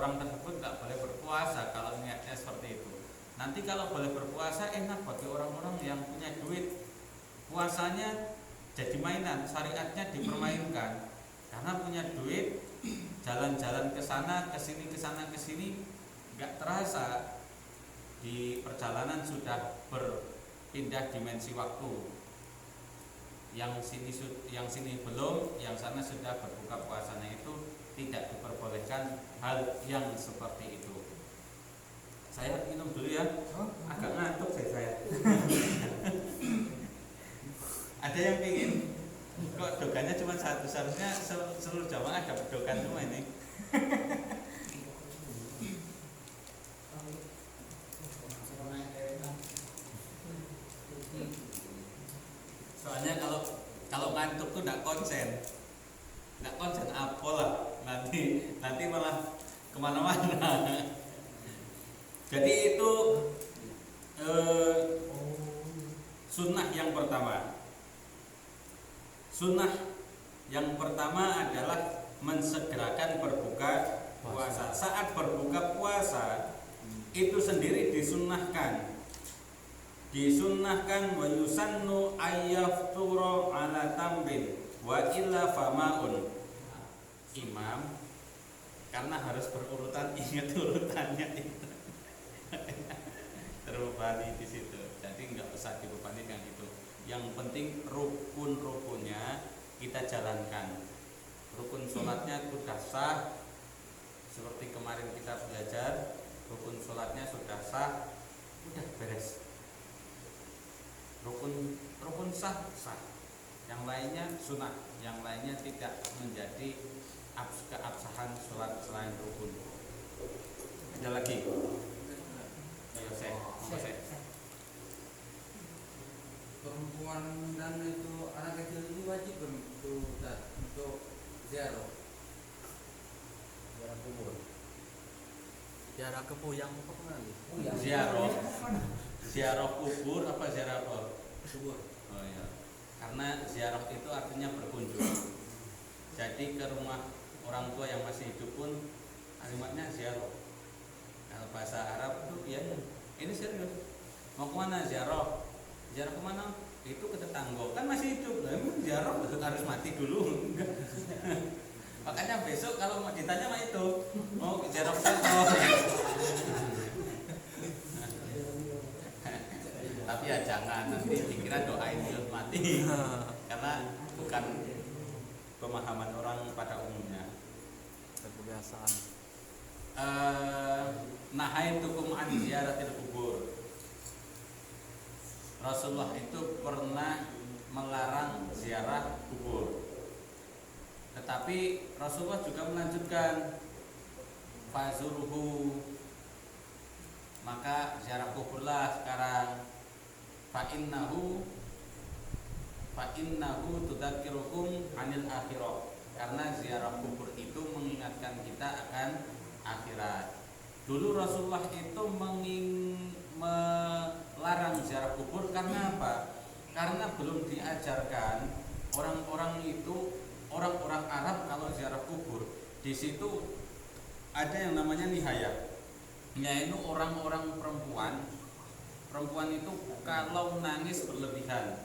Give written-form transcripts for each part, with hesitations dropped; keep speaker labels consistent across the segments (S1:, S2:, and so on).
S1: orang tersebut nggak boleh berpuasa kalau niatnya seperti itu. Nanti kalau boleh berpuasa enak bagi orang-orang yang punya duit, puasanya jadi mainan, syariatnya dipermainkan. Karena punya duit, jalan-jalan ke sana, ke sini, ke sana, ke sini, nggak terasa di perjalanan sudah berpindah dimensi waktu. Yang sini belum, yang sana sudah berbuka puasanya, itu tidak diperbolehkan hal yang seperti itu. Saya minum dulu ya, agak ngantuk saya. Ada yang ingin? Kok dogannya cuma satu, seharusnya seluruh jamaah ada dogan semua ini. Soalnya kalau ngantuk tuh nggak konsen apa lah, nanti malah kemana-mana. Jadi itu sunnah yang pertama. Sunnah yang pertama adalah mensegerakan berbuka puasa. Saat berbuka puasa itu sendiri disunnahkan wa yusannu ayyafturu ala tambin wa illa famaun. Imam karena harus berurutan, ingat urutannya itu. Terbebani di situ. Jadi nggak usah dibebani dengan itu. Yang penting rukun-rukunnya kita jalankan. Rukun sholatnya sudah sah, seperti kemarin kita belajar. Rukun sholatnya sudah sah, udah beres. Rukun sah. Yang lainnya sunnah, yang lainnya tidak menjadi keabsahan sholat selain rukun. Ada lagi? Ayo saya.
S2: Perempuan dan itu anak kecil itu wajib untuk ziarah kubur.
S3: Ziarah ke Puyang apa kemana?
S1: Ziarah kubur apa ziarah
S2: Kubur.
S1: Oh iya. Karena ziarah itu artinya berkunjung. Jadi ke rumah orang tua yang masih hidup pun kalimatnya ziarah. Kalau bahasa Arab itu ya ini serius. Mau kemana ziarah? Ziarah kemana? Itu ke tetangga, kan masih hidup. Lah emang ziarah harus mati dulu? Enggak. Makanya besok kalau mau ditanya mah itu mau ziarah tetangga. Tapi ya jangan nanti dikira doain dia mati. Karena bukan pemahaman orang pada umumnya.
S3: Kebiasaan.
S1: Nahaitukum an ziyaratil kubur. Rasulullah itu pernah melarang ziarah kubur. Tetapi Rasulullah juga melanjutkan fazuruhu, maka ziarah kuburlah sekarang. Fa'innahu tudzakirukum anil akhirah. Karena ziarah kubur itu mengingatkan kita akan akhirat. Dulu Rasulullah itu melarang ziarah kubur karena apa? Karena belum diajarkan orang-orang Arab kalau ziarah kubur di situ ada yang namanya nihayah, yaitu orang-orang perempuan itu kalau nangis berlebihan,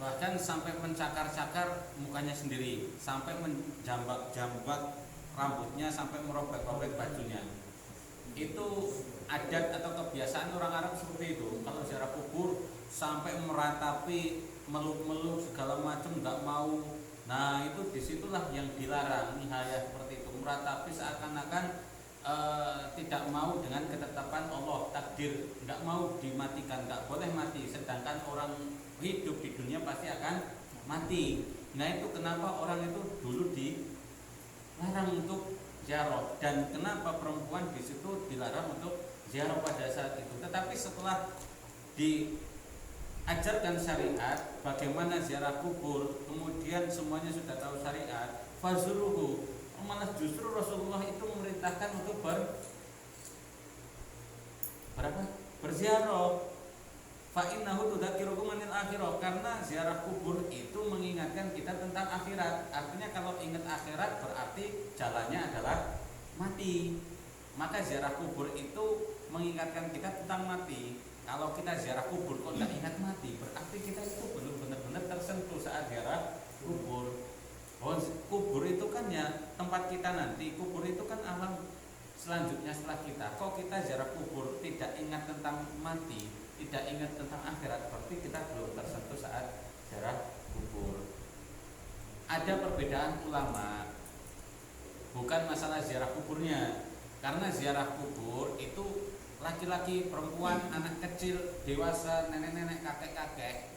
S1: bahkan sampai mencakar-cakar mukanya sendiri, sampai menjambak-jambak rambutnya, sampai merobek-robek bajunya. Itu adat atau kebiasaan orang Arab seperti itu. Kalau ziarah kubur sampai meratapi, meluk-meluk segala macam, nggak mau. Nah itu disitulah yang dilarang, nihayah seperti itu, meratapi seakan-akan tidak mau dengan ketetapan Allah, takdir, nggak mau dimatikan, nggak boleh mati. Sedangkan orang hidup di dunia pasti akan mati. Nah itu kenapa orang itu dulu dilarang untuk ziarah, dan kenapa perempuan di situ dilarang untuk ziarah pada saat itu. Tetapi setelah diajarkan syariat bagaimana ziarah kubur, kemudian semuanya sudah tahu syariat, fazuruhu, malah justru Rasulullah itu memerintahkan untuk berziarah. Fa'innahu tudzakirukum anil akhirah, karena ziarah kubur itu mengingatkan kita tentang akhirat. Artinya kalau ingat akhirat berarti jalannya adalah mati. Maka ziarah kubur itu mengingatkan kita tentang mati. Kalau kita ziarah kubur kok tidak ingat mati, berarti kita itu belum benar-benar tersentuh saat ziarah kubur. Oh, kubur itu kan ya tempat kita nanti. Kubur itu kan alam selanjutnya setelah kita. Kok kita ziarah kubur tidak ingat tentang mati, tidak ingat tentang akhirat, berarti kita belum tersentuh saat ziarah kubur. Ada perbedaan ulama, bukan masalah ziarah kuburnya. Karena ziarah kubur itu laki-laki, perempuan, anak kecil, dewasa, nenek-nenek, kakek-kakek,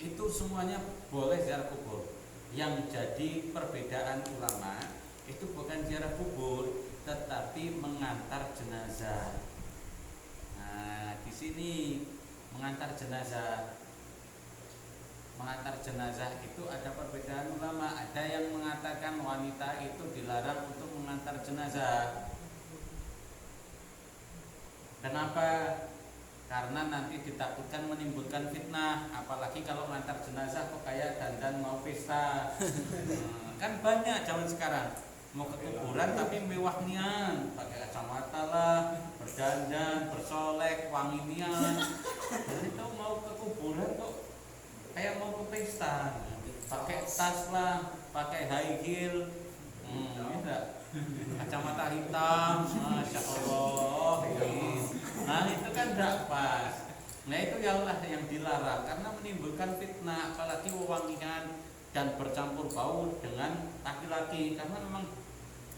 S1: itu semuanya boleh ziarah kubur. Yang jadi perbedaan ulama itu bukan ziarah kubur, tetapi mengantar jenazah. Nah, di sini mengantar jenazah. Mengantar jenazah itu ada perbedaan ulama. Ada yang mengatakan wanita itu dilarang untuk mengantar jenazah. Kenapa? Karena nanti ditakutkan menimbulkan fitnah. Apalagi kalau mengantar jenazah kok kayak dandan mau pesta. Kan banyak zaman sekarang mau ke kuburan tapi mewah nian, pakai kacamata lah, berdandan, bersolek, wangi nian. Dan itu mau ke kuburan kok kayak mau ke pesta, pakai tas lah, pakai high heel, kacamata hitam, masya Allah. Nah itu kan tidak pas. Nah itu yang dilarang karena menimbulkan fitnah, apalagi wewangian dan bercampur bau dengan laki-laki. Karena memang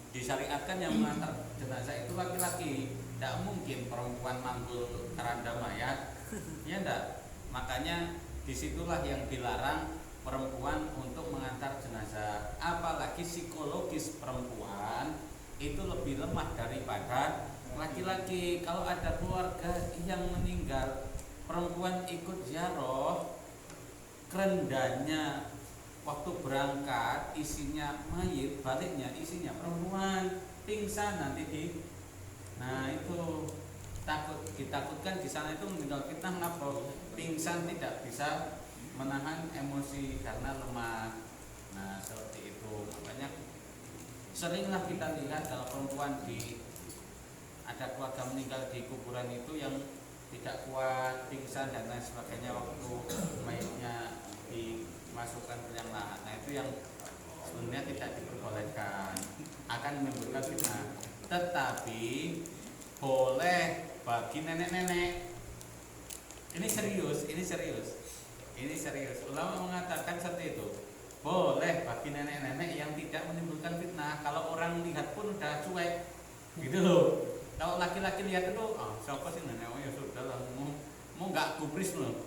S1: disyariatkan yang mengantar jenazah itu laki-laki, tidak mungkin perempuan manggul keranda mayat, ya enggak. Makanya disitulah yang dilarang perempuan untuk mengantar jenazah. Apalagi psikologis perempuan itu lebih lemah daripada laki-laki. Kalau ada keluarga yang meninggal, perempuan ikut ziarah, kerendanya waktu berangkat isinya mayit, baliknya isinya perempuan, pingsan nanti di. Nah itu ditakutkan di sana itu meninggal fitnah. Kenapa? Pingsan tidak bisa menahan emosi karena lemah. Nah seperti itu. Makanya seringlah kita lihat kalau perempuan ada keluarga meninggal di kuburan itu yang tidak kuat, pingsan dan lain sebagainya waktu mayatnya dimasukkan ke liang lahat. Nah itu yang sebenarnya tidak diperbolehkan, akan menimbulkan fitnah. Tetapi boleh bagi nenek-nenek. Ini serius. Ulama mengatakan seperti itu. Boleh bagi nenek-nenek yang tidak menimbulkan fitnah. Kalau orang lihat pun udah cuek, gitu loh. Kalau laki-laki lihat itu, siapa sih nenek? Oh ya sudah lah, mau nggak gubris loh,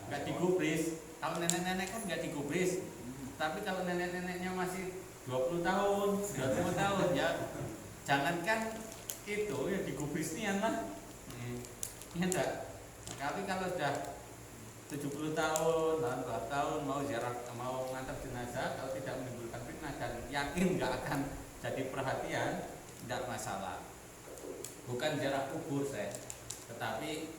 S1: nggak digubris. Kalau nenek-nenek kan nggak digubris. Tapi kalau nenek-neneknya masih 20 tahun, 25 tahun ya, jangankan itu ya digubris nian lah. Ya enggak. Tapi kalau sudah 70 tahun, 80 tahun mau ziarah, mau ngantar jenazah, kalau tidak menimbulkan fitnah dan yakin nggak akan jadi perhatian, tidak masalah. Bukan ziarah kubur tetapi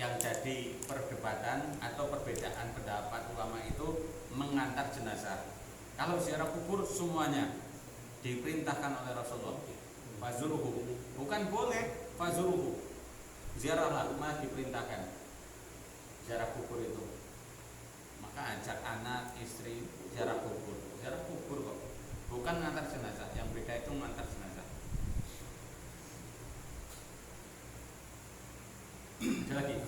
S1: yang jadi perdebatan atau perbedaan pendapat ulama itu mengantar jenazah. Kalau ziarah kubur semuanya diperintahkan oleh Rasulullah. Fazuruhu, bukan boleh, fazuruhu. Ziarahlah, malah diperintahkan ziarah kubur itu. Maka ajak anak, istri ziarah kubur kok. Bukan ngantar jenazah, yang beda itu ngantar jenazah. Ada lagi?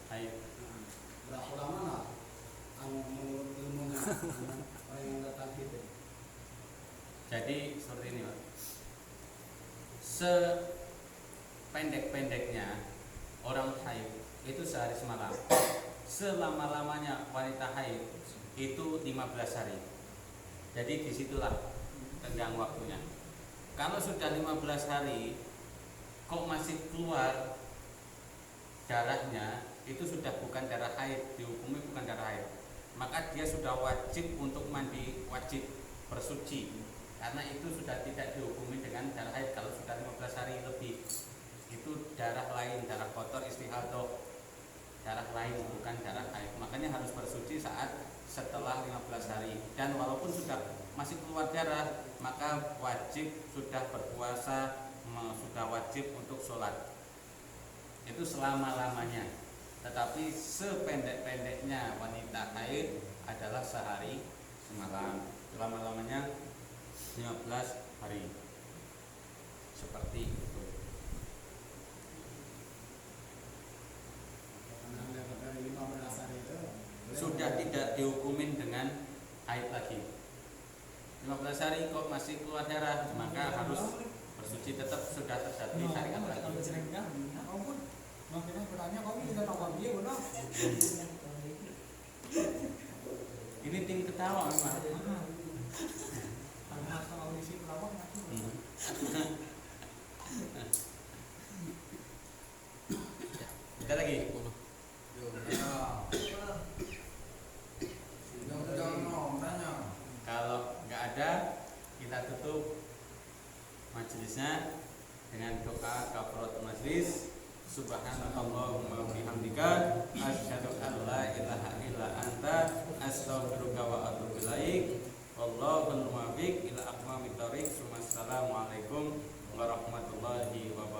S1: Ayo.
S4: Berapa lama lah menurut ilmunya orang yang datang gitu?
S1: Jadi seperti ini Pak. Sependek-pendeknya orang haid itu sehari semalam. Selama-lamanya wanita haid itu 15 hari. Jadi disitulah tenggang waktunya. Kalau sudah 15 hari kok masih keluar darahnya, itu sudah bukan darah haid, dihukumi bukan darah haid. Maka dia sudah wajib untuk mandi, wajib bersuci. Karena itu sudah tidak dihukumi dengan darah haid kalau sudah 15 hari lebih. itu darah lain, darah kotor istihadah, darah lain bukan darah haid. Makanya harus bersuci saat setelah 15 hari. Dan walaupun sudah masih keluar darah, maka wajib sudah berpuasa, sudah wajib untuk sholat. Itu selama-lamanya. Tetapi sependek-pendeknya wanita haid adalah sehari semalam. Selama-lamanya 15 hari. Seperti itu.
S4: Karena lewat dari 15 hari itu
S1: Sudah tidak dihukumin dengan haid lagi. 15 hari kok masih keluar darah, maka harus bersuci, tetap sudah terjadi syariat lagi. Ini tim ketawa memang. Ada lagi? Kalau nggak ada, kita tutup majelisnya dengan doa kafaratul majlis. Subhanallahumma bihamdika asyhadu an la ilaha illa anta astaghfiruka wa atubu ilaik. Wallahul muwaffiq ila aqwamit thoriq. Wassalamualaikum warahmatullahi wabarakatuh.